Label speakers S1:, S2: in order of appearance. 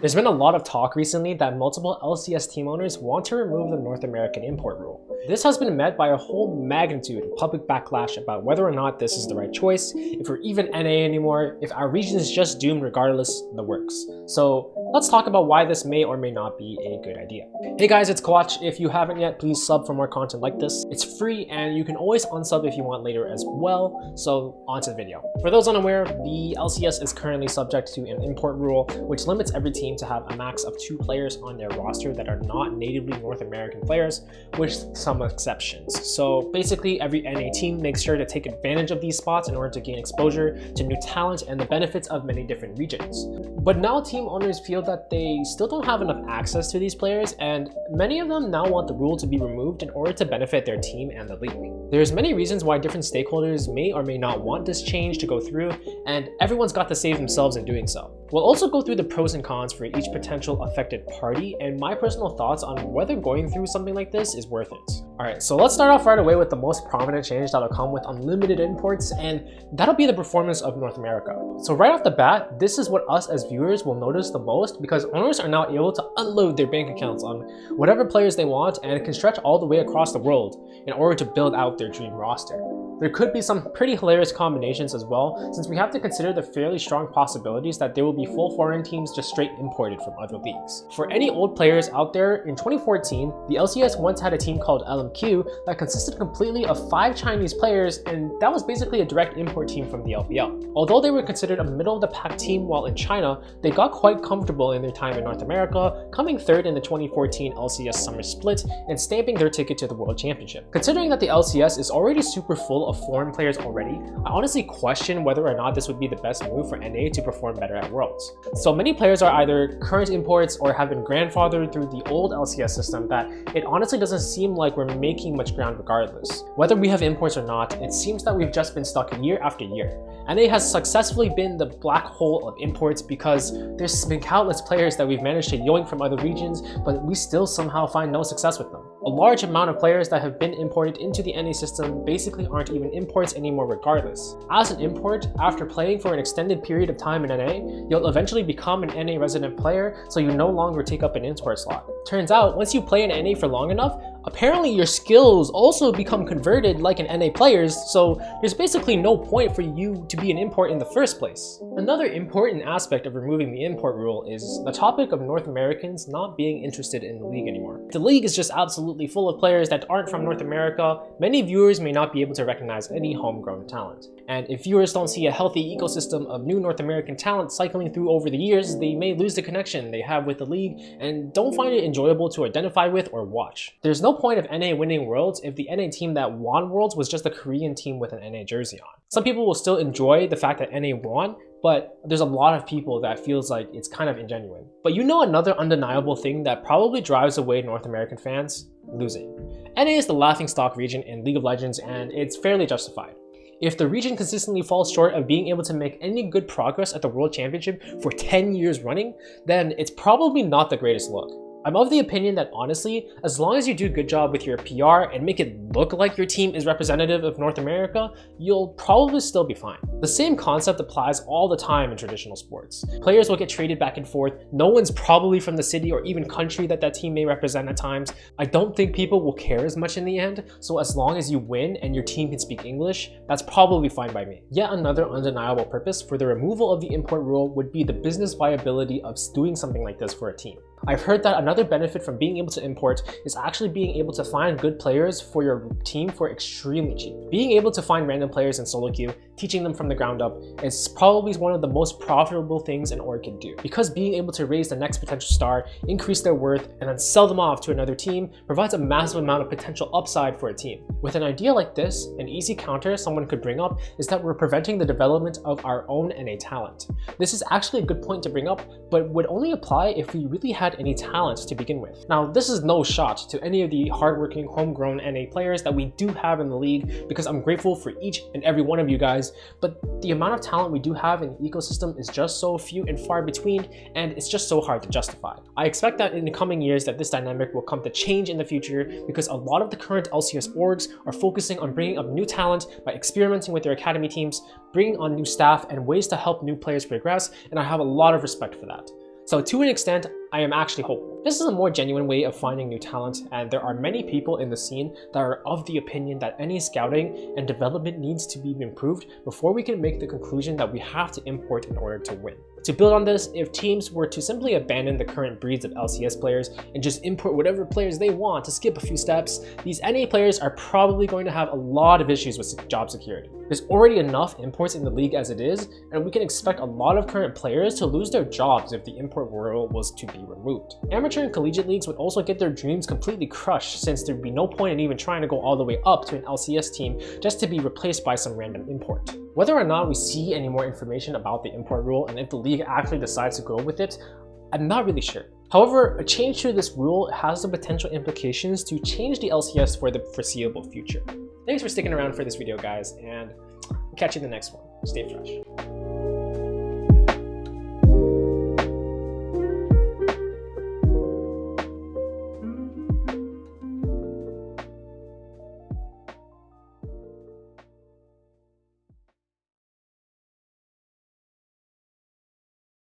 S1: There's been a lot of talk recently that multiple LCS team owners want to remove the North American import rule. This has been met by a whole magnitude of public backlash about whether or not this is the right choice, if we're even NA anymore, if our region is just doomed regardless, the works. So let's talk about why this may or may not be a good idea. Hey guys, it's Quach. If you haven't yet, please sub for more content like this. It's free and you can always unsub if you want later as well. So on to the video. For those unaware, the LCS is currently subject to an import rule, which limits every team to have a max of 2 players on their roster that are not natively North American players, with some exceptions. So basically every NA team makes sure to take advantage of these spots in order to gain exposure to new talent and the benefits of many different regions. But now team owners feel that they still don't have enough access to these players, and many of them now want the rule to be removed in order to benefit their team and the league. There's many reasons why different stakeholders may or may not want this change to go through, and everyone's got to save themselves in doing so. We'll also go through the pros and cons for each potential affected party and my personal thoughts on whether going through something like this is worth it. Alright, so let's start off right away with the most prominent change that'll come with unlimited imports, and that'll be the performance of North America. So right off the bat, this is what us as viewers will notice the most, because owners are now able to unload their bank accounts on whatever players they want and can stretch all the way across the world in order to build out their dream roster. There could be some pretty hilarious combinations as well, since we have to consider the fairly strong possibilities that there will be full foreign teams just straight imported from other leagues. For any old players out there, in 2014, the LCS once had a team called LMQ that consisted completely of 5 Chinese players, and that was basically a direct import team from the LPL. Although they were considered a middle-of-the-pack team while in China, they got quite comfortable in their time in North America, coming 3rd in the 2014 LCS Summer Split and stamping their ticket to the World Championship. Considering that the LCS is already super full of foreign players already, I honestly question whether or not this would be the best move for NA to perform better at Worlds. So many players are either current imports or have been grandfathered through the old LCS system that it honestly doesn't seem like we're making much ground regardless. Whether we have imports or not, it seems that we've just been stuck year after year. NA has successfully been the black hole of imports because there's been countless players that we've managed to yoink from other regions, but we still somehow find no success with them. A large amount of players that have been imported into the NA system basically aren't even imports anymore regardless. As an import, after playing for an extended period of time in NA, you'll eventually become an NA resident player, so you no longer take up an import slot. Turns out, once you play in NA for long enough, apparently your skills also become converted like an NA player's, so there's basically no point for you to be an import in the first place. Another important aspect of removing the import rule is the topic of North Americans not being interested in the league anymore. The league is just absolutely full of players that aren't from North America. Many viewers may not be able to recognize any homegrown talent. And if viewers don't see a healthy ecosystem of new North American talent cycling through over the years, they may lose the connection they have with the league and don't find it enjoyable to identify with or watch. There's no point of NA winning Worlds if the NA team that won Worlds was just a Korean team with an NA jersey on. Some people will still enjoy the fact that NA won, but there's a lot of people that feels like it's kind of ingenuine. But you know another undeniable thing that probably drives away North American fans? Losing. NA is the laughingstock region in League of Legends, and it's fairly justified. If the region consistently falls short of being able to make any good progress at the World Championship for 10 years running, then it's probably not the greatest look. I'm of the opinion that honestly, as long as you do a good job with your PR and make it look like your team is representative of North America, you'll probably still be fine. The same concept applies all the time in traditional sports. Players will get traded back and forth. No one's probably from the city or even country that team may represent at times. I don't think people will care as much in the end, so as long as you win and your team can speak English, that's probably fine by me. Yet another undeniable purpose for the removal of the import rule would be the business viability of doing something like this for a team. I've heard that another benefit from being able to import is actually being able to find good players for your team for extremely cheap. Being able to find random players in solo queue, teaching them from the ground up, is probably one of the most profitable things an org can do. Because being able to raise the next potential star, increase their worth, and then sell them off to another team provides a massive amount of potential upside for a team. With an idea like this, an easy counter someone could bring up is that we're preventing the development of our own NA talent. This is actually a good point to bring up, but would only apply if we really had any talent to begin with. Now, this is no shot to any of the hardworking homegrown NA players that we do have in the league, because I'm grateful for each and every one of you guys, but the amount of talent we do have in the ecosystem is just so few and far between, and it's just so hard to justify. I expect that in the coming years that this dynamic will come to change in the future, because a lot of the current LCS orgs are focusing on bringing up new talent by experimenting with their academy teams, bringing on new staff and ways to help new players progress, and I have a lot of respect for that. So to an extent, I am actually hopeful. This is a more genuine way of finding new talent, and there are many people in the scene that are of the opinion that any scouting and development needs to be improved before we can make the conclusion that we have to import in order to win. To build on this, if teams were to simply abandon the current breeds of LCS players and just import whatever players they want to skip a few steps, these NA players are probably going to have a lot of issues with job security. There's already enough imports in the league as it is, and we can expect a lot of current players to lose their jobs if the import rule was to be removed. Amateur and collegiate leagues would also get their dreams completely crushed, since there'd be no point in even trying to go all the way up to an LCS team just to be replaced by some random import. Whether or not we see any more information about the import rule and if the league actually decides to go with it, I'm not really sure. However, a change to this rule has the potential implications to change the LCS for the foreseeable future. Thanks for sticking around for this video, guys, and I'll catch you in the next one. Stay fresh.